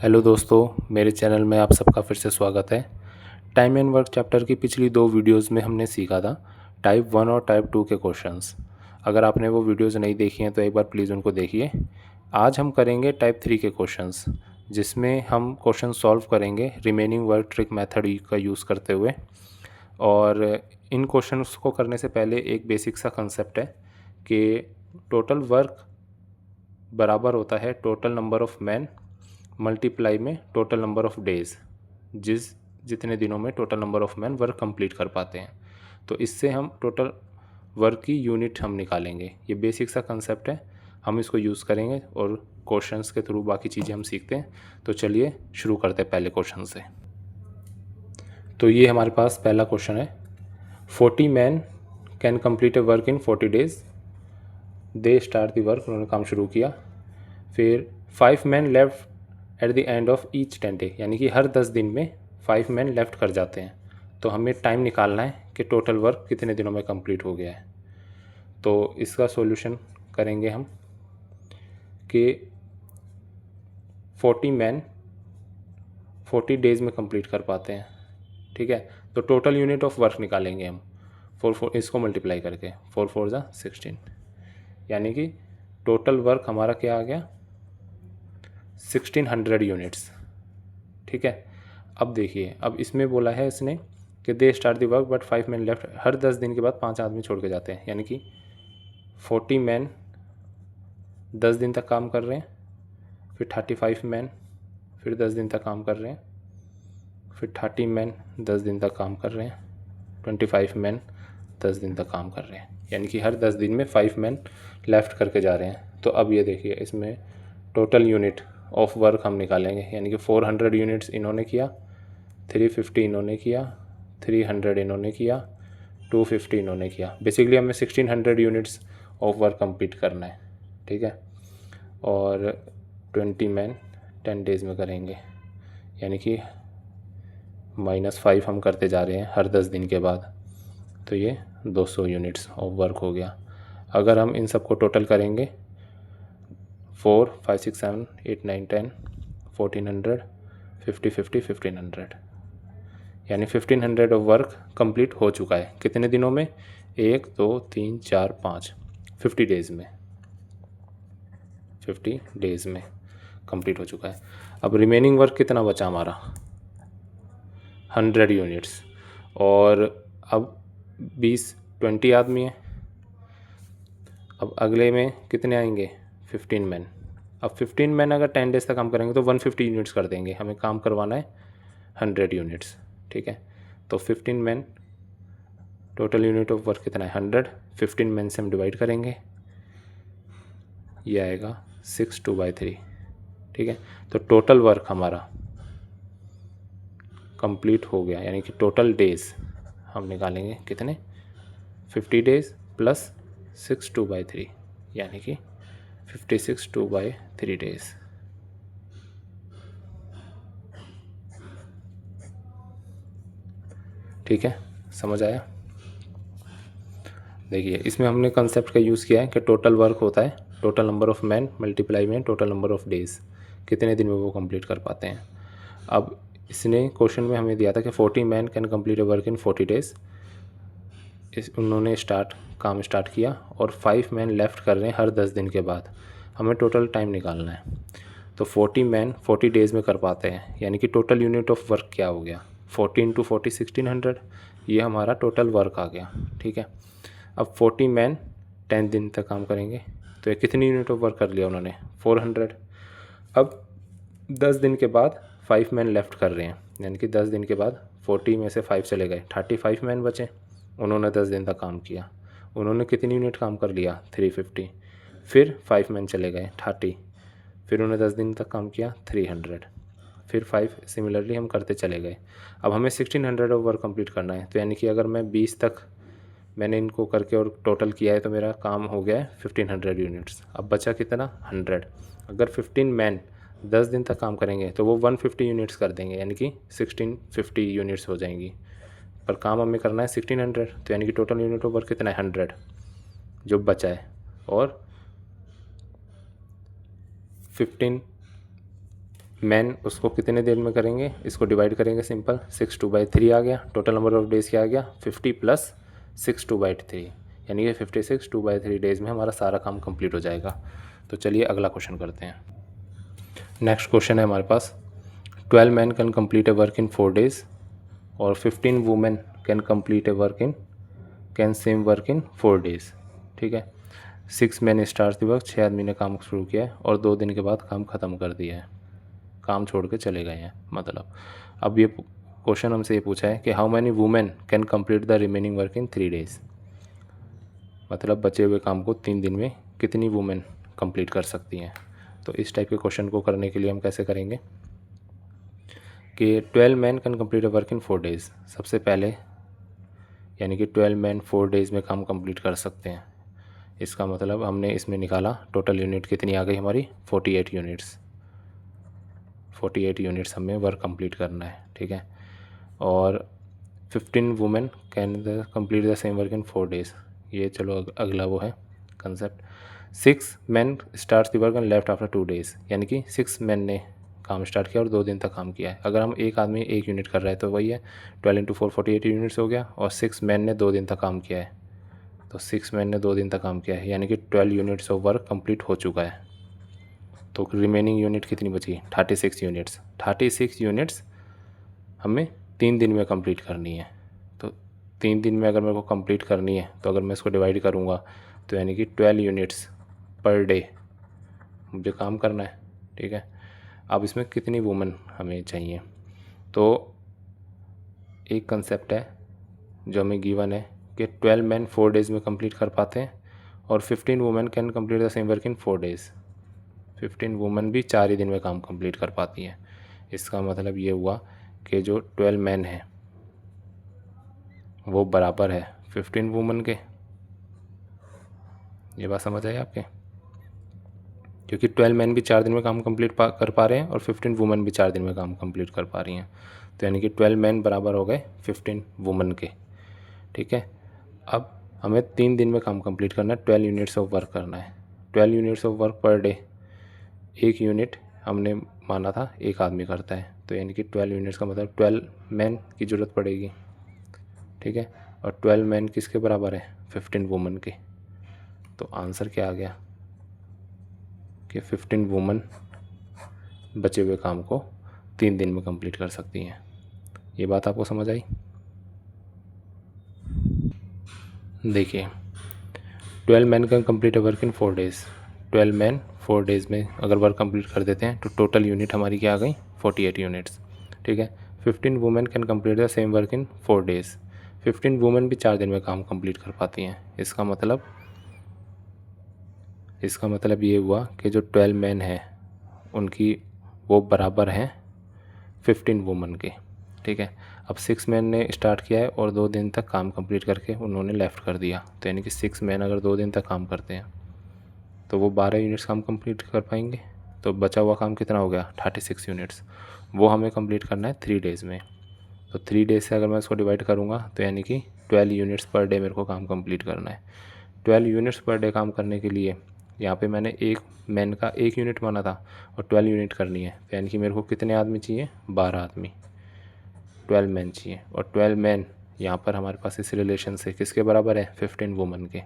Hello दोस्तों, मेरे channel में आप सबका फिर से स्वागत है। टाइम एंड वर्क चैप्टर की पिछली 2 वीडियोस में हमने सीखा था टाइप 1 और टाइप 2 के क्वेश्चंस। अगर आपने वो वीडियोस नहीं देखी हैं तो एक बार प्लीज़ उनको देखिए। आज हम करेंगे टाइप 3 के क्वेश्चंस, जिसमें हम क्वेश्चन सॉल्व करेंगे रिमेनिंग वर्क ट्रिक मेथड का यूज़ करते हुए। और इन क्वेश्चंस को करने से पहले एक बेसिक सा कंसेप्ट है कि टोटल वर्क बराबर होता है total number of man multiply में टोटल नंबर ऑफ़ डेज़, जितने दिनों में total number of man work complete कर पाते हैं। तो इससे हम टोटल वर्क की यूनिट हम निकालेंगे। ये बेसिक सा कंसेप्ट है, हम इसको यूज़ करेंगे और क्वेश्चंस के थ्रू बाकी चीज़ें हम सीखते हैं। तो चलिए शुरू करते हैं पहले क्वेश्चन से। तो ये हमारे पास पहला क्वेश्चन है, 40 man can complete A work in 40 days. They start the work, उन्होंने काम शुरू किया। फिर 5 man left at the end of each 10 day, यानी कि हर 10 दिन में 5 मैन लेफ्ट कर जाते हैं। तो हमें टाइम निकालना है कि टोटल वर्क कितने दिनों में कंप्लीट हो गया है। तो इसका सॉल्यूशन करेंगे हम कि 40 मैन 40 डेज़ में कंप्लीट कर पाते हैं। ठीक है, तो टोटल यूनिट ऑफ वर्क निकालेंगे हम 4 इसको मल्टीप्लाई करके 4 4 ज़ा 16, यानी कि टोटल वर्क हमारा क्या आ गया 1600 यूनिट्स। ठीक है, अब देखिए, अब इसमें बोला है इसने कि they start the work but 5 man left, हर 10 दिन के बाद 5 आदमी छोड़ के जाते हैं, यानी कि 40 मैन 10 दिन तक काम कर रहे हैं, फिर 35 मैन फिर 10 दिन तक काम कर रहे हैं, फिर 30 मैन 10 दिन तक काम कर रहे हैं, 25 मैन 10 दिन तक काम कर रहे हैं, यानी कि हर 10 दिन में 5 मैन लेफ़्ट करके जा रहे हैं। तो अब ये देखिए, इसमें टोटल यूनिट ऑफ वर्क हम निकालेंगे, यानी कि 400 यूनिट्स इन्होंने किया, 350 इन्होंने किया, 300 इन्होंने किया, 250 इन्होंने किया। बेसिकली हमें 1600 यूनिट्स ऑफ वर्क कंप्लीट करना है। ठीक है, और 20 मैन 10 डेज़ में करेंगे, यानी कि -5 हम करते जा रहे हैं हर 10 दिन के बाद। तो ये 200 यूनिट्स ऑफ वर्क हो गया। अगर हम इन सबको टोटल करेंगे 4 5 6 7 8 9 10 1400 50 50 1500, यानी 1500 ऑफ वर्क कंप्लीट हो चुका है। कितने दिनों में? 1 2 3 4 5 50 डेज़ में, 50 डेज़ में कंप्लीट हो चुका है। अब रिमेनिंग वर्क कितना बचा हमारा? 100 यूनिट्स। और अब 20 आदमी हैं। अब अगले में कितने आएंगे? 15 मैन। अब 15 मैन अगर 10 डेज़ तक काम करेंगे तो 150 यूनिट्स कर देंगे। हमें काम करवाना है 100 यूनिट्स। ठीक है, तो 15 man total unit of work कितना है? 100। 15 मैन से हम डिवाइड करेंगे, ये आएगा 6 2/3। ठीक है, तो टोटल वर्क हमारा कंप्लीट हो गया, यानी कि टोटल डेज़ हम निकालेंगे कितने? 50 डेज़ प्लस 6 2/3, यानी कि 56 2/3 डेज़। ठीक है, समझ आया? देखिए, इसमें हमने कंसेप्ट का यूज़ किया है कि टोटल वर्क होता है total number of man multiply में टोटल नंबर ऑफ़ डेज़, कितने दिन में वो कंप्लीट कर पाते हैं। अब इसने क्वेश्चन में हमें दिया था कि 40 man can complete A work in 40 days. उन्होंने काम स्टार्ट किया और 5 मैन लेफ़्ट कर रहे हैं हर 10 दिन के बाद। हमें टोटल टाइम निकालना है। तो 40 मैन 40 डेज़ में कर पाते हैं, यानी कि टोटल यूनिट ऑफ वर्क क्या हो गया? 40 × 40 1600, ये हमारा टोटल वर्क आ गया। ठीक है, अब 40 मैन 10 दिन तक काम करेंगे, तो ये कितनी यूनिट ऑफ वर्क कर लिया उन्होंने? 400। अब 10 दिन के बाद 5 मैन लेफ़्ट कर रहे हैं, यानी कि 10 दिन के बाद 40 में से 5 चले गए, 35 मैन बचे। उन्होंने 10 दिन तक काम किया, उन्होंने कितनी यूनिट काम कर लिया? 350। फिर 5 मैन चले गए, 30। फिर उन्होंने 10 दिन तक काम किया, 300। फिर 5 सिमिलरली हम करते चले गए। अब हमें 1600 ऑफ वर्क कंप्लीट करना है, तो यानी कि अगर मैं 20 तक मैंने इनको करके और टोटल किया है तो मेरा काम हो गया है 1500 यूनिट्स। अब बचा कितना? 100। अगर 15 मैन 10 दिन तक काम करेंगे तो वो 150 यूनिट्स कर देंगे, यानी कि 1650 यूनिट्स हो जाएंगी। पर काम हमें करना है 1600, तो यानी कि टोटल यूनिट ऑफ वर्क कितना है? 100 जो बचा है। और 15 मैन उसको कितने देर में करेंगे, इसको डिवाइड करेंगे सिंपल, 6 2/3 आ गया। टोटल नंबर ऑफ डेज़ क्या आ गया, 50 + 6 2/3, यानी कि 56 2/3 डेज़ में हमारा सारा काम कंप्लीट हो जाएगा। तो चलिए अगला क्वेश्चन करते हैं। नेक्स्ट क्वेश्चन है हमारे पास, 12 man can complete A work in 4 days और 15 women can complete A work in can same work in 4 days. ठीक है, 6 मैन स्टार्ट द वर्क, 6 आदमी ने काम शुरू किया है और 2 दिन के बाद काम ख़त्म कर दिया है, काम छोड़ के चले गए हैं। मतलब अब ये क्वेश्चन हमसे ये पूछा है कि how many women can complete the remaining work in 3 days, मतलब बचे हुए काम को 3 दिन में कितनी वुमेन कंप्लीट कर सकती हैं। तो इस टाइप के क्वेश्चन को करने के लिए हम कैसे करेंगे कि 12 man can complete a work in 4 days, सबसे पहले यानी कि 12 मैन 4 डेज़ में काम कंप्लीट कर सकते हैं। इसका मतलब हमने इसमें निकाला टोटल यूनिट कितनी आ गई हमारी, 48 यूनिट्स। 48 यूनिट्स हमें वर्क कंप्लीट करना है। ठीक है, और 15 women can complete the same work in 4 days, ये चलो अगला वो है concept. 6 man start the work and left after 2 days, यानी कि 6 मैन ने काम स्टार्ट किया और 2 दिन तक काम किया है। अगर हम एक आदमी 1 यूनिट कर रहा है तो वही है 12 × 4 48 यूनिट्स हो गया, और 6 मैन ने 2 दिन तक काम किया है, तो 6 मैन ने 2 दिन तक काम किया है, यानी कि 12 यूनिट्स ऑफ वर्क कंप्लीट हो चुका है। तो रिमेनिंग यूनिट कितनी बची, 36 यूनिट्स। 36 यूनिट्स हमें 3 दिन में कंप्लीट करनी है। तो 3 दिन में अगर मेरे को कंप्लीट करनी है तो अगर मैं इसको डिवाइड करूँगा तो यानी कि 12 यूनिट्स पर डे मुझे काम करना है। ठीक है, अब इसमें कितनी वुमेन हमें चाहिए, तो एक कंसेप्ट है जो हमें गिवन है कि 12 मैन 4 डेज़ में कंप्लीट कर पाते हैं और 15 women can complete the same work in 4 days. 15 women भी 4 ही दिन में काम कंप्लीट कर पाती हैं। इसका मतलब ये हुआ कि जो 12 मैन है वो बराबर है 15 वुमेन के। ये बात समझ आई आपके, क्योंकि 12 मैन भी 4 दिन में काम कंप्लीट कर पा रहे हैं और 15 वुमेन भी 4 दिन में काम कंप्लीट कर पा रही हैं, तो यानी कि 12 मैन बराबर हो गए 15 वुमेन के। ठीक है, अब हमें 3 दिन में काम कंप्लीट करना है, 12 यूनिट्स ऑफ वर्क करना है। 12 units of work per day, एक यूनिट हमने माना था एक आदमी करता है, तो यानी कि 12 यूनिट्स का मतलब 12 मैन की ज़रूरत पड़ेगी। ठीक है, और 12 मैन किसके बराबर है, 15 वुमेन के। तो आंसर क्या आ गया कि 15 वुमेन बचे हुए काम को 3 दिन में कंप्लीट कर सकती हैं। ये बात आपको समझ आई। देखिए 12 man can complete a work in 4 days, 12 man 4 days में अगर वर्क कंप्लीट कर देते हैं तो टोटल यूनिट हमारी क्या आ गई, 48 यूनिट्स। ठीक है, 15 women can complete the same work in 4 days, 15 women भी 4 दिन में काम कंप्लीट कर पाती हैं। इसका मतलब ये हुआ कि जो 12 मैन हैं उनकी वो बराबर हैं 15 वुमेन के। ठीक है, अब 6 मैन ने स्टार्ट किया है और 2 दिन तक काम कंप्लीट करके उन्होंने लेफ़्ट कर दिया, तो यानी कि 6 मैन अगर 2 दिन तक काम करते हैं तो वो 12 यूनिट्स काम कंप्लीट कर पाएंगे। तो बचा हुआ काम कितना हो गया, 36 यूनिट्स, वो हमें कंप्लीट करना है 3 डेज़ में। तो 3 डेज़ से अगर मैं इसको डिवाइड करूँगा तो यानी कि 12 यूनिट्स पर डे मेरे को काम कंप्लीट करना है। 12 यूनिट्स पर डे काम करने के लिए यहाँ पे मैंने एक मैन का 1 यूनिट माना था और 12 यूनिट करनी है, तो यानी कि मेरे को कितने आदमी चाहिए, 12 आदमी, 12 मैन चाहिए। और 12 मैन यहाँ पर हमारे पास इस रिलेशन से किसके बराबर है, 15 वुमेन के।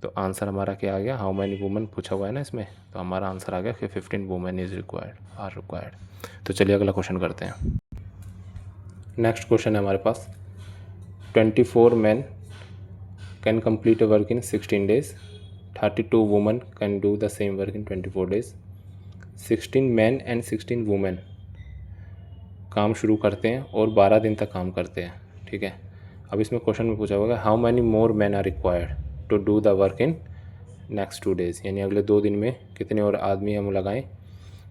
तो आंसर हमारा क्या आ गया, हाउ मैनी वुमेन पूछा हुआ है ना इसमें, तो हमारा आंसर आ गया कि 15 वुमेन आर रिक्वायर्ड। तो चलिए अगला क्वेश्चन करते हैं। नेक्स्ट क्वेश्चन है हमारे पास, 24 man can complete a work in 16 days, 32 women can do the same work in 24 days, 16 man and 16 women काम शुरू करते हैं और 12 दिन तक काम करते हैं। ठीक है, अब इसमें क्वेश्चन में पूछा होगा how many more man are required to do the work in next 2 days, यानी अगले 2 दिन में कितने और आदमी हम लगाएं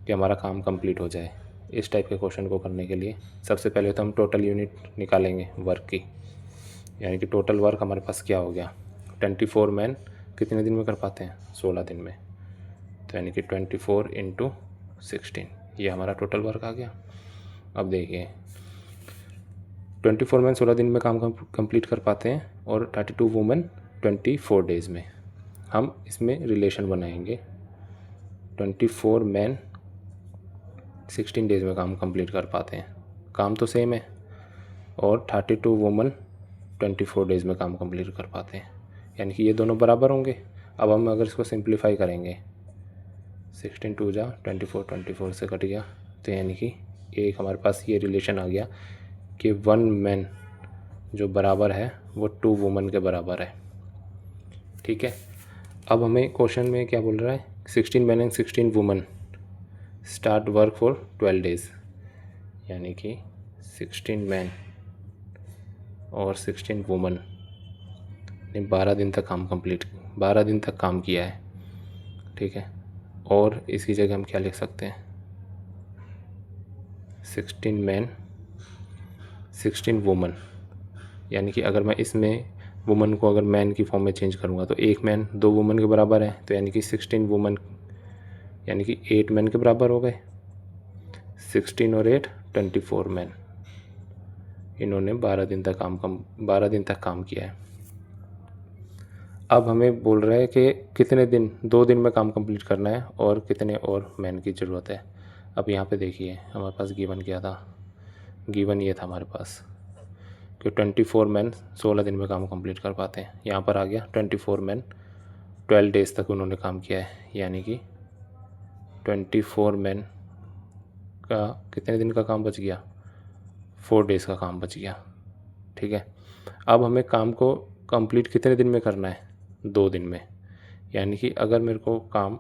कि हमारा काम कंप्लीट हो जाए। इस टाइप के क्वेश्चन को करने के लिए सबसे पहले तो हम टोटल यूनिट निकालेंगे वर्क की, यानी कि टोटल वर्क हमारे पास क्या हो गया, 24 मैन कितने दिन में कर पाते हैं, 16 दिन में, तो यानी कि 24 × 16, ये हमारा टोटल वर्क आ गया। अब देखिए 24 मैन 16 दिन में काम कंप्लीट कर पाते हैं और 32 वुमेन 24 डेज़ में। हम इसमें रिलेशन बनाएंगे, 24 मैन 16 डेज़ में काम कंप्लीट कर पाते हैं, काम तो सेम है। और 32 वुमन 24 डेज़ में काम कंप्लीट कर पाते हैं, यानी कि ये दोनों बराबर होंगे। अब हम अगर इसको सिंप्लीफाई करेंगे 16 2 जा 24, 24 से कट गया, तो यानी कि एक हमारे पास ये रिलेशन आ गया कि 1 मैन जो बराबर है वो 2 वुमन के बराबर है। ठीक है, अब हमें क्वेश्चन में क्या बोल रहा है, 16 man and 16 woman start work for 12 days, यानी कि 16 मैन और 16 वुमन ने 12 दिन तक काम किया है। ठीक है, और इसकी जगह हम क्या लिख सकते हैं, 16 मैन 16 वुमन, यानी कि अगर मैं इसमें वुमन को अगर मैन की फॉर्म में चेंज करूँगा तो एक मैन 2 वुमन के बराबर है, तो यानी कि 16 वुमन यानी कि 8 मैन के बराबर हो गए। 16 और 8 24 मैन, इन्होंने 12 दिन तक काम किया है। अब हमें बोल रहा है कि कितने दिन, 2 दिन में काम कंप्लीट करना है और कितने और मैन की ज़रूरत है। अब यहाँ पे देखिए हमारे पास गिवन क्या था, गिवन ये था हमारे पास कि 24 मैन 16 दिन में काम कंप्लीट कर पाते हैं। यहाँ पर आ गया 24 मैन 12 डेज़ तक उन्होंने काम किया है, यानी कि 24 मैन का कितने दिन का काम बच गया, 4 डेज़ का काम बच गया। ठीक है, अब हमें काम को कंप्लीट कितने दिन में करना है, 2 दिन में, यानी कि अगर मेरे को काम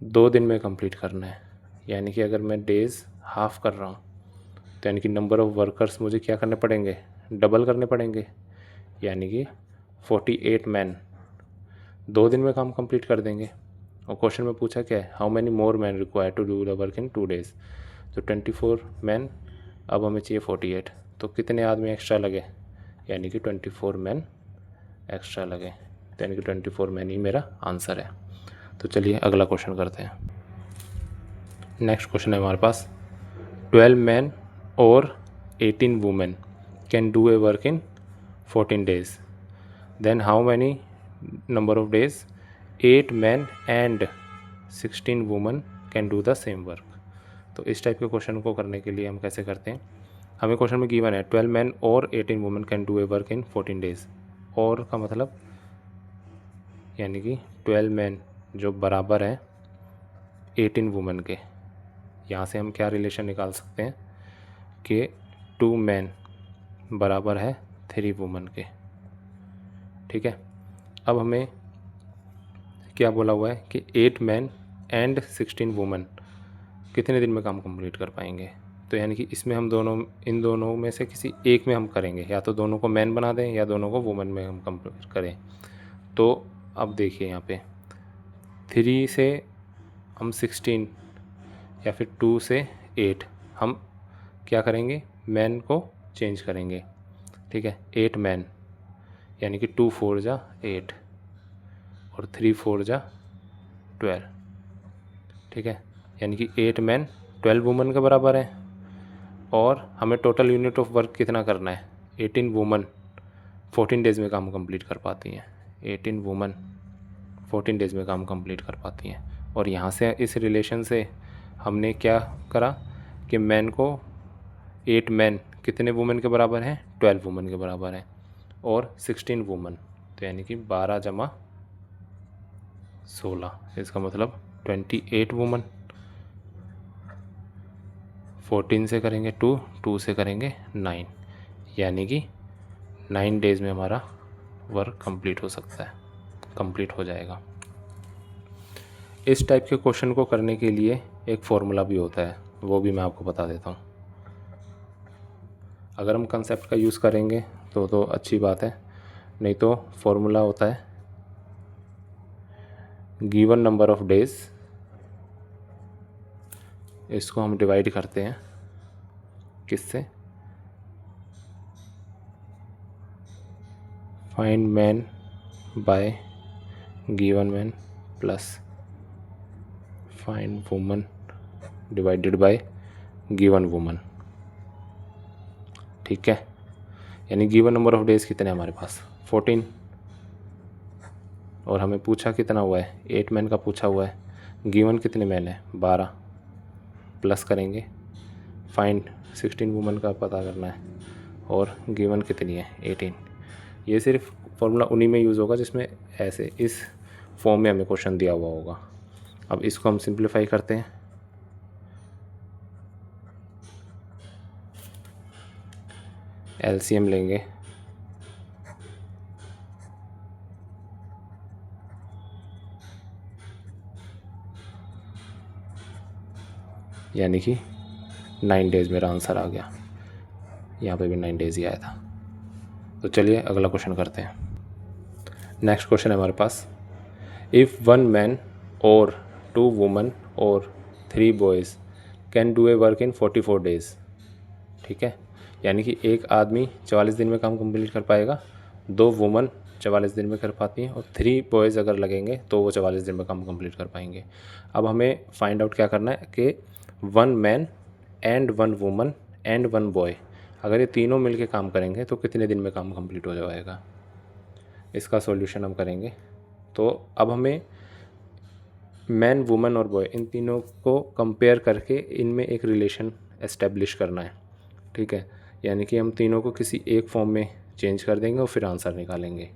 2 दिन में कंप्लीट करना है, यानी कि अगर मैं डेज़ हाफ कर रहा हूँ तो यानी कि नंबर ऑफ़ वर्कर्स मुझे क्या करने पड़ेंगे, डबल करने पड़ेंगे, यानी कि 48 मैन 2 दिन में काम कंप्लीट कर देंगे। और क्वेश्चन में पूछा क्या है, how many more man require to do the work in 2 days, तो 24 मैन, अब हमें चाहिए 48, तो कितने आदमी एक्स्ट्रा लगे, यानी कि 24 मैन एक्स्ट्रा लगे, तो यानी कि 24 मैन ही मेरा आंसर है। तो चलिए अगला क्वेश्चन करते हैं। नेक्स्ट क्वेश्चन है हमारे पास, 12 मैन और 18 women can do a work in 14 days, then how many number of days 8 man and 16 women can do the same work. तो इस टाइप के क्वेश्चन को करने के लिए हम कैसे करते हैं, हमें क्वेश्चन में गिवन है 12 मैन और 18 women can do a work in 14 days, और का मतलब यानी कि 12 मैन जो बराबर है 18 वुमेन के, यहाँ से हम क्या रिलेशन निकाल सकते हैं कि 2 मैन बराबर है 3 वुमेन के। ठीक है, अब हमें क्या बोला हुआ है कि 8 मैन एंड 16 वुमेन कितने दिन में काम कंप्लीट कर पाएंगे, तो यानी कि इसमें हम इन दोनों में से किसी एक में हम करेंगे, या तो दोनों को मैन बना दें या दोनों को वुमेन में हम कंप्लीट करें। तो अब देखिए यहाँ पे 3 से हम 16 या फिर 2 से 8 हम क्या करेंगे, मैन को चेंज करेंगे। ठीक है, 8 मैन यानी कि 2 4 जा 8 और 3 4 जा 12। ठीक है, यानी कि 8 मैन 12 वुमेन के बराबर है, और हमें टोटल यूनिट ऑफ वर्क कितना करना है, 18 वुमेन 14 डेज़ में काम कंप्लीट कर पाती हैं, 18 वुमेन 14 डेज़ में काम कंप्लीट कर पाती हैं। और यहाँ से इस रिलेशन से हमने क्या करा कि मैन को 8 मैन कितने वुमेन के बराबर हैं, 12 वुमेन के बराबर हैं, और 16 वुमेन, तो यानी कि 12 जमा 16, इसका मतलब 28 वुमेन। 14 से करेंगे 2, 2 से करेंगे 9, यानी कि 9 डेज़ में हमारा वर्क कंप्लीट हो सकता है, कंप्लीट हो जाएगा। इस टाइप के क्वेश्चन को करने के लिए एक फॉर्मूला भी होता है, वो भी मैं आपको बता देता हूँ। अगर हम कंसेप्ट का यूज़ करेंगे तो अच्छी बात है, नहीं तो फॉर्मूला होता है गिवन नंबर ऑफ डेज़, इसको हम डिवाइड करते हैं किससे, find man bye given man plus find woman divided by given woman. ठीक है, यानी गिवन नंबर ऑफ डेज़ कितने हैं हमारे पास, 14, और हमें पूछा कितना हुआ है, 8 मैन का पूछा हुआ है, गिवन कितने मैन है, 12, प्लस करेंगे, फाइंड 16 वुमन का पता करना है और गिवन कितनी है 18। ये सिर्फ फॉर्मूला उन्हीं में यूज़ होगा जिसमें ऐसे इस फॉर्म में हमें क्वेश्चन दिया हुआ होगा। अब इसको हम सिंप्लीफाई करते हैं। एलसीएम लेंगे, यानी कि 9 डेज़ मेरा आंसर आ गया। यहाँ पे भी 9 डेज़ ही आया था। तो चलिए अगला क्वेश्चन करते हैं। नेक्स्ट क्वेश्चन है हमारे पास, इफ़ 1 मैन और 2 वुमन और 3 boys can do a work in 44 days. ठीक है, यानी कि एक आदमी 44 दिन में काम कंप्लीट कर पाएगा, 2 वुमन 44 दिन में कर पाती हैं और 3 बॉयज़ अगर लगेंगे तो वो 44 दिन में काम कंप्लीट कर पाएंगे। अब हमें फाइंड आउट क्या करना है कि 1 man and 1 woman and 1 boy, अगर ये तीनों मिलके काम करेंगे तो कितने दिन में काम कंप्लीट हो जाएगा। इसका सॉल्यूशन हम करेंगे। तो अब हमें मैन, वुमन और बॉय इन तीनों को कंपेयर करके इनमें एक रिलेशन एस्टेब्लिश करना है। ठीक है, यानी कि हम तीनों को किसी एक फॉर्म में चेंज कर देंगे और फिर आंसर निकालेंगे।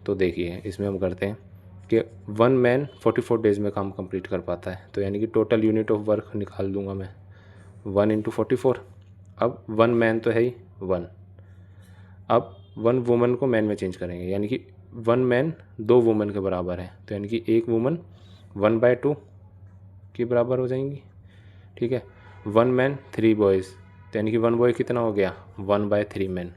तो देखिए इसमें हम करते हैं कि 1 मैन 44 डेज़ में काम कंप्लीट कर पाता है, तो यानी कि टोटल यूनिट ऑफ वर्क निकाल दूंगा मैं 1 × 44। अब 1 मैन तो है ही 1, अब 1 वुमन को मैन में चेंज करेंगे, यानी कि 1 मैन 2 वुमन के बराबर है, तो यानी कि 1 वुमन 1/2 के बराबर हो जाएंगी। ठीक है, 1 मैन 3 बॉयज़, तो यानी कि 1 बॉय कितना हो गया 1/3 मैन।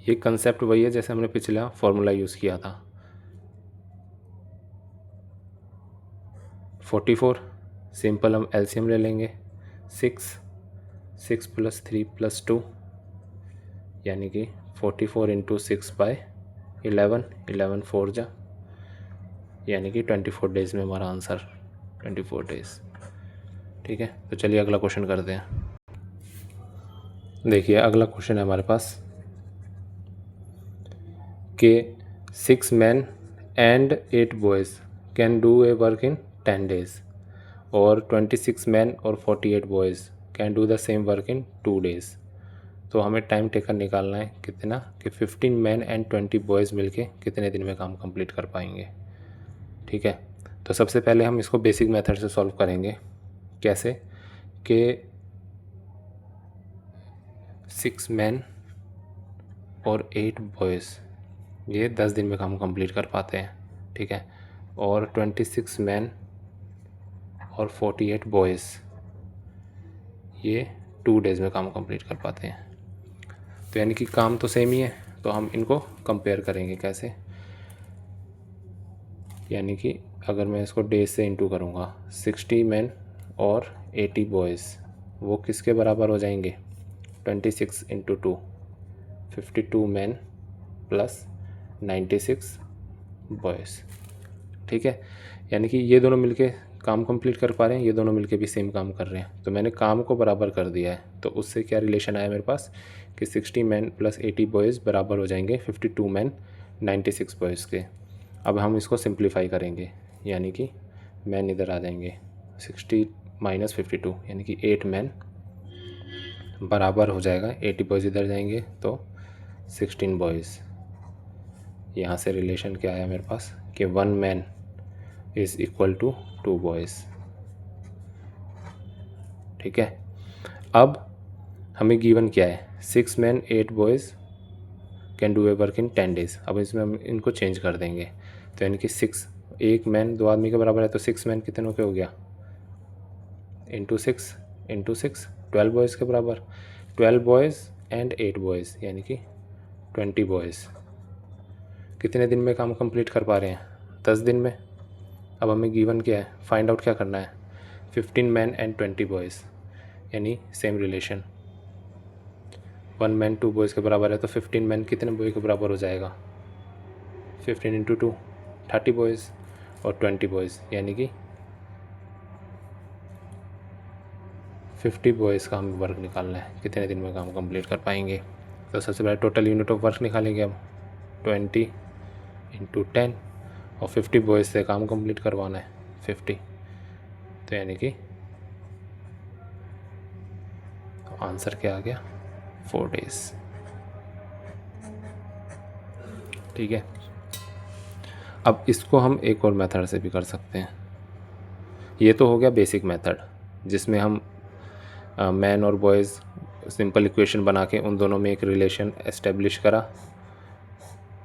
ये कंसेप्ट वही है जैसे हमने पिछला फॉर्मूला यूज़ किया था। 44 सिंपल हम एलसीएम ले लेंगे, 6 + 3 + 2 यानी कि 44 × 6/11, 11 4 जा, यानी कि 24 डेज़ में हमारा आंसर 24 डेज़। ठीक है, तो चलिए अगला क्वेश्चन करते हैं। देखिए अगला क्वेश्चन है हमारे पास कि 6 man and 8 boys can do a work in 10 days और 26 मैन और 48 boys can do the same work in 2 days. तो हमें टाइम टेकन निकालना है कितना कि 15 मैन एंड 20 बॉयज़ मिलके कितने दिन में काम कंप्लीट कर पाएंगे। ठीक है, तो सबसे पहले हम इसको बेसिक मेथड से सॉल्व करेंगे। कैसे कि 6 मैन और 8 बॉयज़ ये 10 दिन में काम कंप्लीट कर पाते हैं। ठीक है, और 26 मैन और 48 बॉयज़ ये 2 डेज़ में काम कंप्लीट कर पाते हैं। तो यानी कि काम तो सेम ही है, तो हम इनको कंपेयर करेंगे कैसे, यानी कि अगर मैं इसको डेज से इंटू करूँगा 60 मैन और 80 बॉयज़ वो किसके बराबर हो जाएंगे 26 × 2 52 मैन प्लस 96 बॉयज़। ठीक है, यानी कि ये दोनों मिलके काम कंप्लीट कर पा रहे हैं, ये दोनों मिलके भी सेम काम कर रहे हैं, तो मैंने काम को बराबर कर दिया है। तो उससे क्या रिलेशन आया मेरे पास कि 60 मैन प्लस 80 बॉयज़ बराबर हो जाएंगे 52 मैन 96 बॉयज़ के। अब हम इसको सिंप्लीफाई करेंगे, यानी कि मैन इधर आ जाएंगे 60 - 52 यानी कि 8 मैन बराबर हो जाएगा 80 बॉयज़ इधर जाएंगे तो 16 बॉयज़। यहाँ से रिलेशन क्या आया मेरे पास कि 1 man is equal to 2 boys. ठीक है, अब हमें गिवन क्या है 6 man 8 boys can do a work in 10 days. अब इसमें हम इनको चेंज कर देंगे, तो यानी कि 6 एक मैन 2 आदमी के बराबर है, तो 6 मैन कितनों के हो गया इंटू 6 12 बॉयज़ के बराबर, 12 बॉयज़ एंड 8 बॉयज़ यानी कि 20 बॉयज़ कितने दिन में काम कंप्लीट कर पा रहे हैं 10 दिन में। अब हमें गिवन क्या है, फाइंड आउट क्या करना है 15 मैन एंड 20 बॉयज़, यानी सेम रिलेशन 1 मैन 2 बॉयज़ के बराबर है, तो 15 मैन कितने बॉय के बराबर हो जाएगा 15 × 2 30 बॉयज़ और 20 बॉयज़ यानी कि 50 बॉयज़ का हमें वर्क निकालना है कितने दिन में काम कंप्लीट कर पाएंगे। तो सबसे पहले टोटल यूनिट ऑफ वर्क निकालेंगे हम 20 × 10 और 50 बॉयज़ से काम कंप्लीट करवाना है 50, तो यानी कि आंसर क्या आ गया, 4 days। ठीक है, अब इसको हम एक और मेथड से भी कर सकते हैं। ये तो हो गया बेसिक मेथड जिसमें हम मैन और बॉयज़ सिंपल इक्वेशन बना के उन दोनों में एक रिलेशन एस्टेब्लिश करा,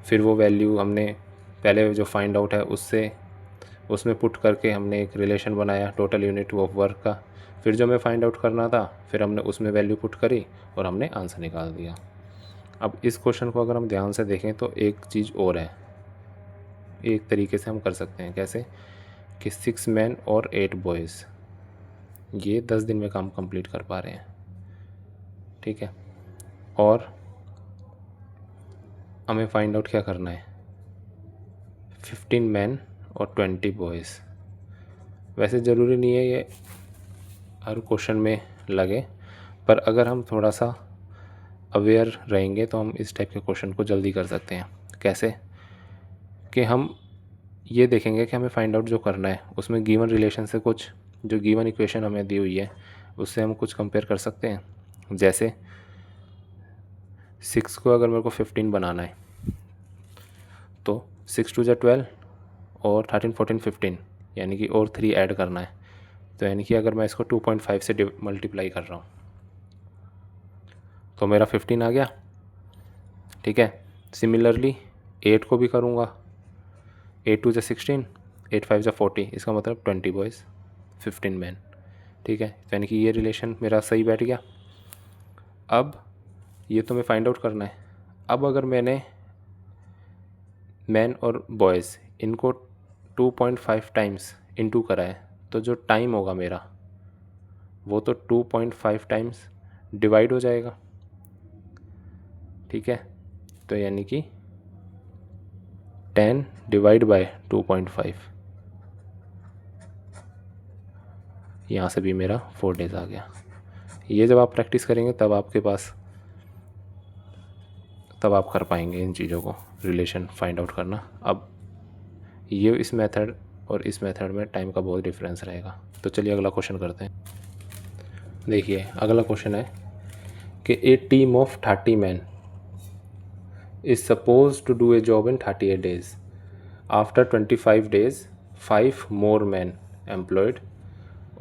फिर वो वैल्यू हमने पहले जो फाइंड आउट है उसमें पुट करके हमने एक रिलेशन बनाया टोटल यूनिट ऑफ वर्क का, फिर जो हमें फाइंड आउट करना था फिर हमने उसमें वैल्यू पुट करी और हमने आंसर निकाल दिया। अब इस क्वेश्चन को अगर हम ध्यान से देखें तो एक चीज़ और है, एक तरीके से हम कर सकते हैं। कैसे कि 6 मैन और 8 बॉयज़ ये 10 दिन में काम कंप्लीट कर पा रहे हैं। ठीक है, और हमें फाइंड आउट क्या करना है, 15 मैन और 20 बॉयज़। वैसे ज़रूरी नहीं है ये हर क्वेश्चन में लगे, पर अगर हम थोड़ा सा अवेयर रहेंगे तो हम इस टाइप के क्वेश्चन को जल्दी कर सकते हैं। कैसे कि हम ये देखेंगे कि हमें फाइंड आउट जो करना है उसमें गिवन रिलेशन से कुछ जो गिवन इक्वेशन हमें दी हुई है उससे हम कुछ कंपेयर कर सकते हैं। जैसे 6 को अगर मेरे को 15 बनाना है तो 6 2 12 और 13 14 15 यानी कि और 3 ऐड करना है। तो यानी कि अगर मैं इसको 2.5 से मल्टीप्लाई कर रहा हूँ तो मेरा 15 आ गया। ठीक है, सिमिलरली 8 को भी करूँगा, 8 2 16, 8 5 40, इसका मतलब 20 बॉयज़ 15 मैन। ठीक है, तो यानी कि ये रिलेशन मेरा सही बैठ गया। अब ये तो मैं फाइंड आउट करना है। अब अगर मैंने मैन और बॉयज़ इनको 2.5 टाइम्स इनटू करा है तो जो टाइम होगा मेरा वो तो 2.5 टाइम्स डिवाइड हो जाएगा। ठीक है, तो यानी कि 10 डिवाइड बाय 2.5, यहाँ से भी मेरा 4 days आ गया। ये जब आप प्रैक्टिस करेंगे तब आप कर पाएंगे इन चीज़ों को रिलेशन फाइंड आउट करना। अब ये इस मेथड और इस मेथड में टाइम का बहुत डिफरेंस रहेगा। तो चलिए अगला क्वेश्चन करते हैं। देखिए अगला क्वेश्चन है कि a team of 30 man is supposed to do a job in 38 days. After 25 days, 5 more men employed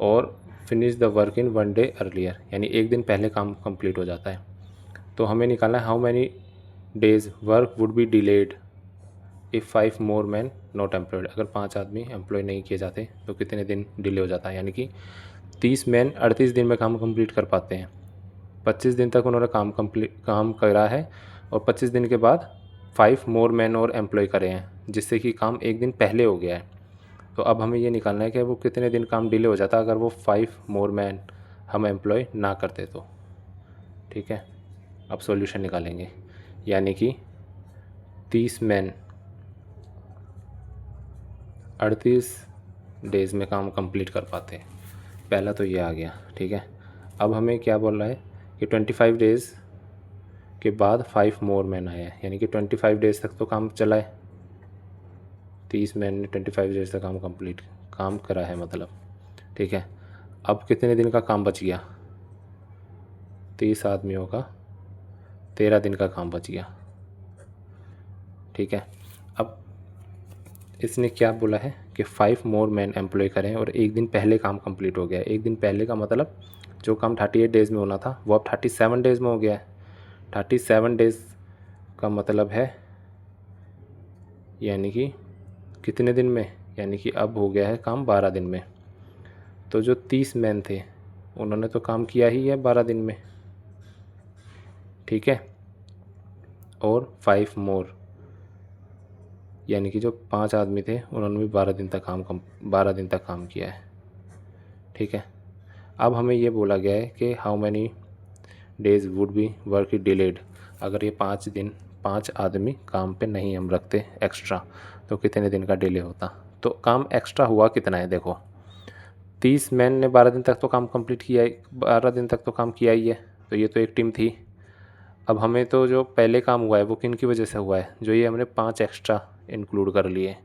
और finish the work in 1 day earlier, यानी एक दिन पहले काम कंप्लीट हो जाता है। तो हमें निकालना है how many days work would be delayed if 5 more man not employed. अगर 5 आदमी एम्प्लॉय नहीं किए जाते तो कितने दिन डिले हो जाता है। यानी कि 30 मैन 38 दिन में काम कंप्लीट कर पाते हैं, 25 दिन तक उन्होंने काम करा है और 25 दिन के बाद 5 मोर मैन और एम्प्लॉय करे हैं जिससे कि काम एक दिन पहले हो गया है। तो अब हमें ये निकालना है कि वो कितने दिन काम डिले हो जाता अगर वो 5 मोर मैन हम एम्प्लॉय ना करते तो। ठीक है, अब सॉल्यूशन निकालेंगे। यानी कि 30 मैन 38 डेज़ में काम कंप्लीट कर पाते हैं। पहला तो ये आ गया। ठीक है, अब हमें क्या बोल रहा है कि 25 डेज़ के बाद 5 मोर मैन आए हैं, यानी कि 25 डेज़ तक तो काम चला है। 30 मैन ने 25 डेज़ तक काम करा है मतलब। ठीक है, अब कितने दिन का काम बच गया, 30 आदमियों का 13 दिन का काम बच गया। ठीक है, अब इसने क्या बोला है कि 5 मोर मैन एम्प्लॉय करें और एक दिन पहले काम कंप्लीट हो गया है। एक दिन पहले का मतलब जो काम 38 डेज़ में होना था वो अब 37 डेज़ में हो गया है। 37 डेज़ का मतलब है यानी कि कितने दिन में, यानी कि अब हो गया है काम 12 दिन में। तो जो 30 मैन थे उन्होंने तो काम किया ही है 12 दिन में। ठीक है, और 5 मोर यानी कि जो 5 आदमी थे उन्होंने भी 12 दिन तक काम किया है। ठीक है, अब हमें ये बोला गया है कि how many days would be work delayed. अगर ये 5 आदमी काम पे नहीं हम रखते एक्स्ट्रा तो कितने दिन का डिले होता। तो काम एक्स्ट्रा हुआ कितना है, देखो 30 मैन ने 12 दिन तक तो काम कंप्लीट किया है, 12 दिन तक तो काम किया ही है, तो ये तो एक टीम थी। अब हमें तो जो पहले काम हुआ है वो किन की वजह से हुआ है, जो ये हमने 5 एक्स्ट्रा इंक्लूड कर लिए।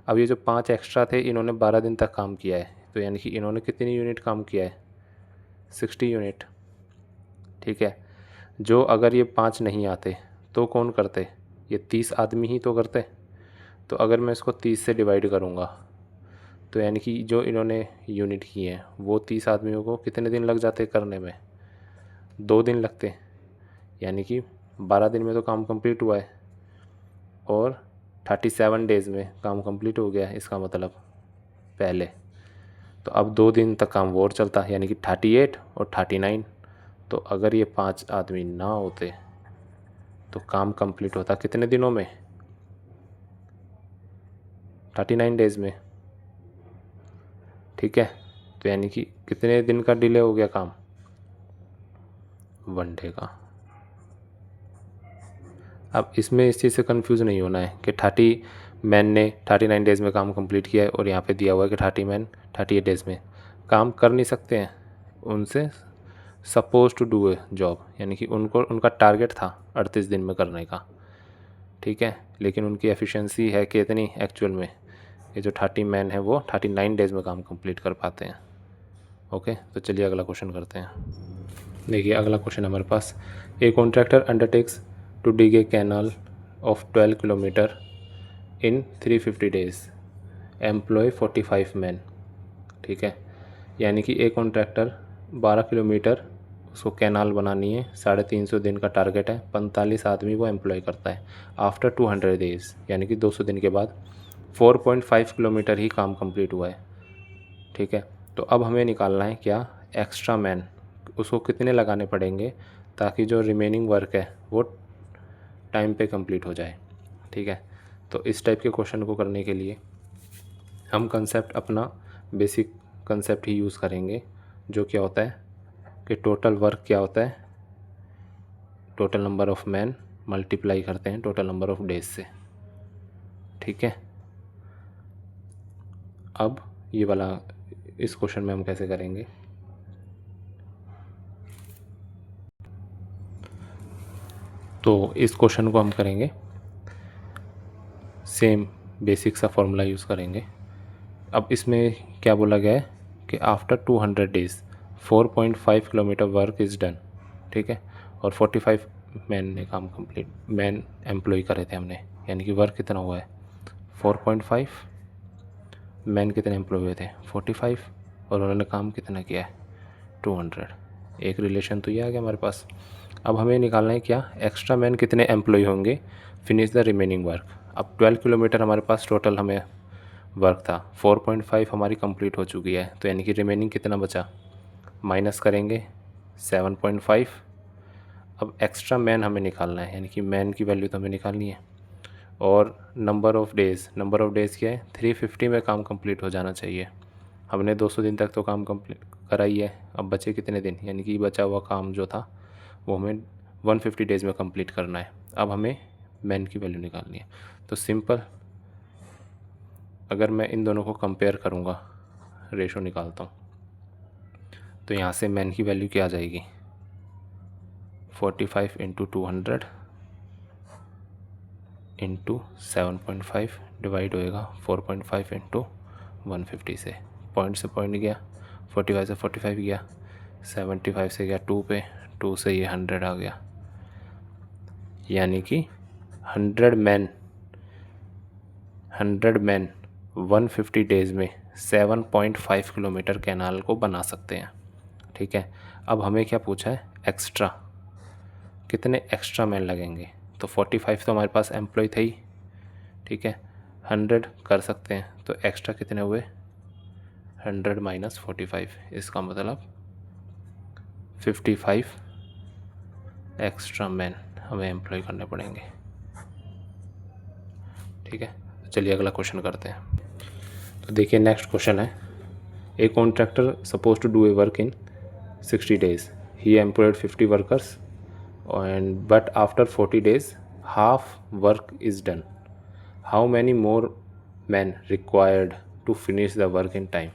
अब ये जो 5 एक्स्ट्रा थे इन्होंने 12 दिन तक काम किया है, तो यानी कि इन्होंने कितनी यूनिट काम किया है, 60 यूनिट। ठीक है, जो अगर ये 5 नहीं आते तो कौन करते, ये 30 आदमी ही तो करते। तो अगर मैं इसको 30 से डिवाइड करूँगा तो यानी कि जो इन्होंने यूनिट की है वो 30 आदमियों को कितने दिन लग जाते करने में, 2 दिन लगते। यानी कि 12 दिन में तो काम कंप्लीट हुआ है और 37 डेज़ में काम कंप्लीट हो गया है, इसका मतलब पहले। तो अब 2 दिन तक काम और चलता, यानी कि 38 और 39। तो अगर ये 5 आदमी ना होते तो काम कंप्लीट होता कितने दिनों में, 39 डेज़ में। ठीक है, तो यानी कि कितने दिन का डिले हो गया काम, 1 डे का। अब इसमें इस चीज़ से कंफ्यूज नहीं होना है कि 30 मैन ने 39 डेज़ में काम कंप्लीट किया है और यहाँ पे दिया हुआ है कि 30 मैन 38 डेज़ में काम कर नहीं सकते हैं। उनसे suppose to do a job, यानी कि उनका टारगेट था 38 दिन में करने का। ठीक है, लेकिन उनकी एफिशिएंसी है कि इतनी एक्चुअल में, ये जो 30 मैन है वो 39 डेज़ में काम कंप्लीट कर पाते हैं। ओके, तो चलिए अगला क्वेश्चन करते हैं। देखिए अगला क्वेश्चन हमारे पास, a contractor undertakes to dig a canal of 12 kilometre in 350 days, employ 45 man. ठीक है, यानी कि एक कॉन्ट्रैक्टर 12 किलोमीटर उसको कैनाल बनानी है, 350 दिन का टारगेट है, 45 आदमी वो एम्प्लॉय करता है। आफ्टर 200 डेज़ यानी कि 200 दिन के बाद 4.5 किलोमीटर ही काम कंप्लीट हुआ है। ठीक है, तो अब हमें निकालना है क्या, एक्स्ट्रा मैन, उसको कितने लगाने पड़ेंगे ताकि जो रिमेनिंग वर्क है वो टाइम पे कंप्लीट हो जाए। ठीक है, तो इस टाइप के क्वेश्चन को करने के लिए हम कंसेप्ट अपना बेसिक कंसेप्ट ही यूज़ करेंगे, जो क्या होता है कि टोटल वर्क क्या होता है, total number of man multiply करते हैं टोटल नंबर ऑफ़ डेज से। ठीक है, अब ये वाला इस क्वेश्चन में हम कैसे करेंगे, तो इस क्वेश्चन को हम करेंगे सेम बेसिक सा फॉर्मूला यूज़ करेंगे। अब इसमें क्या बोला गया है कि after 200 days 4.5 kilometre work is done. ठीक है, और 45 मैन ने काम कंप्लीट, मैन एम्प्लॉय करे थे हमने, यानी कि वर्क कितना हुआ है 4.5, मैन कितने एम्प्लॉय हुए थे 45, और उन्होंने काम कितना किया है 200। एक रिलेशन तो ये आ गया हमारे पास। अब हमें निकालना है क्या, एक्स्ट्रा मैन कितने एम्प्लॉय होंगे, फिनिश द रिमेनिंग वर्क। अब 12 किलोमीटर हमारे पास टोटल हमें वर्क था, 4.5 हमारी कंप्लीट हो चुकी है, तो यानी कि रिमेनिंग कितना बचा, माइनस करेंगे 7.5। अब एक्स्ट्रा मैन हमें निकालना है, यानी कि मैन की वैल्यू तो हमें निकालनी है, और नंबर ऑफ़ डेज़ क्या है 350 में काम कंप्लीट हो जाना चाहिए। हमने 200 दिन तक तो काम कंप्लीट कराई है, अब बचे कितने दिन, यानी कि बचा हुआ काम जो था वो हमें 150 डेज़ में कंप्लीट करना है। अब हमें मैन की वैल्यू निकालनी है, तो सिंपल अगर मैं इन दोनों को कंपेयर करूँगा, रेशो निकालता हूँ, तो यहाँ से मैन की वैल्यू क्या आ जाएगी, 45 इंटू 200 इंटू 7.5 डिवाइड होएगा 4.5 इंटू 150 से, पॉइंट से पॉइंट गया, 45 से 45 गया, 75 से गया 2 पे, 2 से ये 100 आ गया, यानी कि 100 मैन 150 डेज़ में 7.5 किलोमीटर कैनाल को बना सकते हैं। ठीक है, अब हमें क्या पूछा है, एक्स्ट्रा कितने एक्स्ट्रा मैन लगेंगे, तो 45 तो हमारे पास एम्प्लॉय थे ही। ठीक है, 100 कर सकते हैं, तो एक्स्ट्रा कितने हुए 100 माइनस 45, इसका मतलब 55 एक्स्ट्रा मैन हमें एम्प्लॉय करने पड़ेंगे। ठीक है, चलिए अगला क्वेश्चन करते हैं। तो देखिए नेक्स्ट क्वेश्चन है, a contractor suppose to do a work in 60 days, he employed 50 workers and but after 40 days half work is done, how many more men required to finish the work in time।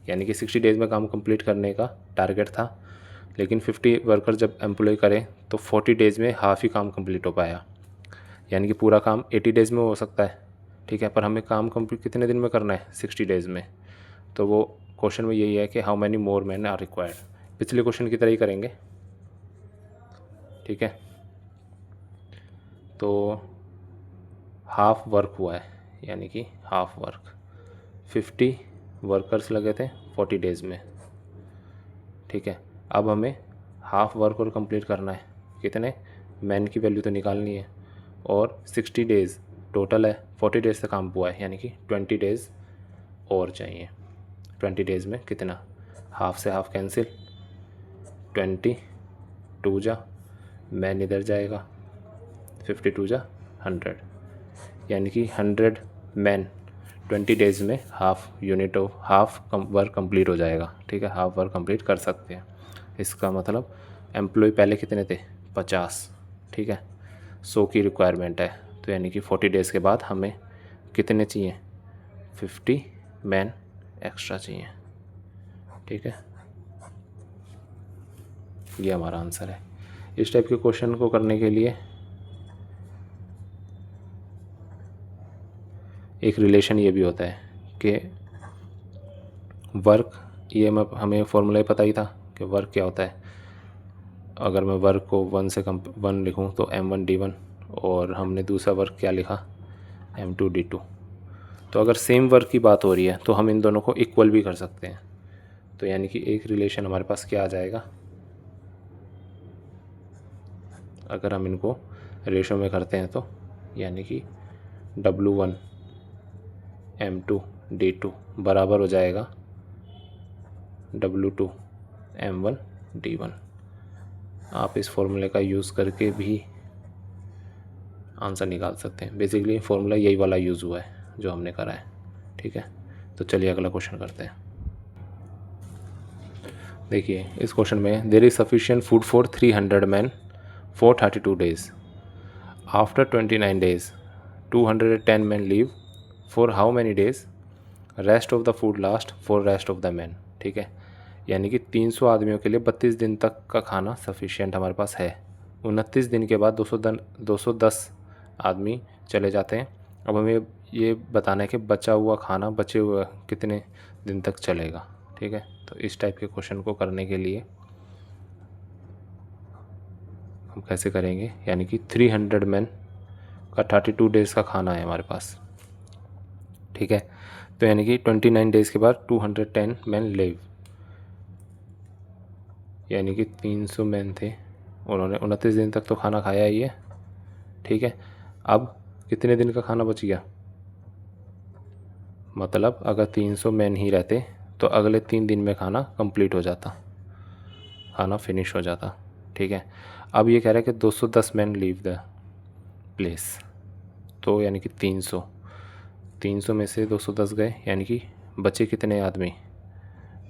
यानी कि 60 days में काम complete करने का target था, लेकिन 50 worker जब employ करें तो 40 डेज़ में हाफ ही काम कंप्लीट हो पाया, यानी कि पूरा काम 80 डेज़ में हो सकता है। ठीक है, पर हमें काम कंप्लीट कितने दिन में करना है 60 डेज़ में, तो वो क्वेश्चन में यही है कि how many more man are required, पिछले क्वेश्चन की तरह ही करेंगे, ठीक है। तो हाफ वर्क हुआ है, यानी कि हाफ वर्क 50 वर्कर्स लगे थे 40 डेज़ में, ठीक है। अब हमें हाफ वर्क और कंप्लीट करना है, कितने मैन की वैल्यू तो निकालनी है, और 60 डेज़ टोटल है, 40 डेज़ से काम हुआ है, यानी कि 20 डेज़ और चाहिए। 20 डेज़ में कितना, हाफ से हाफ कैंसिल, 20 2 जा, मैन इधर जाएगा, 52 जा 100, यानी कि 100 मैन 20 डेज़ में half unit of half work complete हो जाएगा, ठीक है। हाफ वर्क कंप्लीट कर सकते हैं। इसका मतलब एम्प्लॉय पहले कितने थे 50, ठीक है, 100 की रिक्वायरमेंट है, तो यानी कि 40 डेज़ के बाद हमें कितने चाहिए 50 मैन एक्स्ट्रा चाहिए, ठीक है। ये हमारा आंसर है। इस टाइप के क्वेश्चन को करने के लिए एक रिलेशन ये भी होता है कि वर्क, ये हमें फॉर्मूला ही पता ही था कि वर्क क्या होता है। अगर मैं वर्क को 1 से 1 लिखूं तो M1 D1, और हमने दूसरा वर्क क्या लिखा M2 D2। तो अगर सेम वर्क की बात हो रही है तो हम इन दोनों को इक्वल भी कर सकते हैं। तो यानी कि एक रिलेशन हमारे पास क्या आ जाएगा, अगर हम इनको रेशो में करते हैं तो यानी कि W1 M2 D2 बराबर हो जाएगा W2 M1 D1। आप इस फॉर्मूले का यूज़ करके भी आंसर निकाल सकते हैं। बेसिकली फॉर्मूला यही वाला यूज़ हुआ है जो हमने करा है, ठीक है। तो चलिए अगला क्वेश्चन करते हैं। देखिए इस क्वेश्चन में there is sufficient food for 300 man for 32 days, after 29 days 210 man leave for how many days, rest of the food last for rest of the man, ठीक है। यानी कि 300 आदमियों के लिए 32 दिन तक का खाना सफिशिएंट हमारे पास है। 29 दिन के बाद 210 आदमी चले जाते हैं। अब हमें ये बताना है कि बचा हुआ खाना बचे हुए कितने दिन तक चलेगा, ठीक है। तो इस टाइप के क्वेश्चन को करने के लिए हम कैसे करेंगे, यानी कि 300 मैन का 32 डेज़ का खाना है हमारे पास, ठीक है। तो यानी कि 29 डेज़ के बाद 210 मैन लीव, यानी कि 300 मैन थे, उन्होंने 29 दिन तक तो खाना खाया ही है, ठीक है। अब कितने दिन का खाना बच गया, मतलब अगर 300 मैन ही रहते तो अगले 3 दिन में खाना कंप्लीट हो जाता, खाना फिनिश हो जाता, ठीक है। अब ये कह रहा है कि 210 मैन लीव द प्लेस, तो यानी कि 300 में से 210 गए, यानी कि बचे कितने आदमी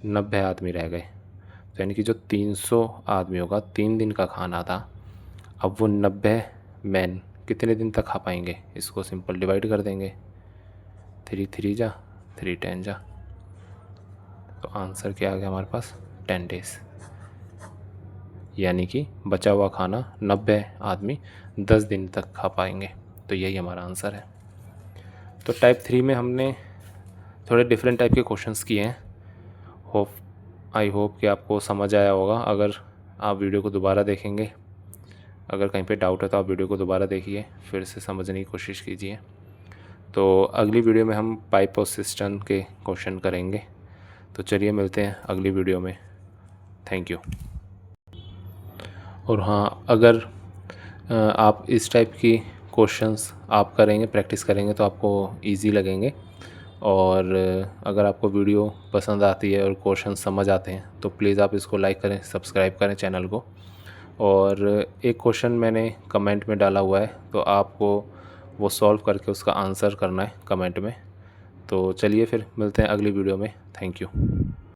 90 आदमी रह गए। तो यानी कि जो 300 आदमियों का 3 दिन का खाना था, अब वो 90 मैन कितने दिन तक खा पाएंगे, इसको सिंपल डिवाइड कर देंगे, 3 3 जा 3 10 जा, तो आंसर क्या आ गया हमारे पास 10 डेज़, यानी कि बचा हुआ खाना 90 आदमी 10 दिन तक खा पाएंगे। तो यही हमारा आंसर है। तो टाइप 3 में हमने थोड़े डिफरेंट टाइप के क्वेश्चंस किए हैं। आई होप कि आपको समझ आया होगा। अगर आप वीडियो को दोबारा देखेंगे, अगर कहीं पे डाउट है तो आप वीडियो को दोबारा देखिए, फिर से समझने की कोशिश कीजिए। तो अगली वीडियो में हम पाइप और सिस्टम के क्वेश्चन करेंगे। तो चलिए मिलते हैं अगली वीडियो में। Thank you. और हाँ, अगर आप इस टाइप की क्वेश्चंस आप करेंगे, प्रैक्टिस करेंगे तो आपको इजी लगेंगे। और अगर आपको वीडियो पसंद आती है और क्वेश्चन समझ आते हैं तो प्लीज़ आप इसको लाइक करें, सब्सक्राइब करें चैनल को। और एक क्वेश्चन मैंने कमेंट में डाला हुआ है, तो आपको वो सॉल्व करके उसका आंसर करना है कमेंट में। तो चलिए फिर मिलते हैं अगली वीडियो में। Thank you.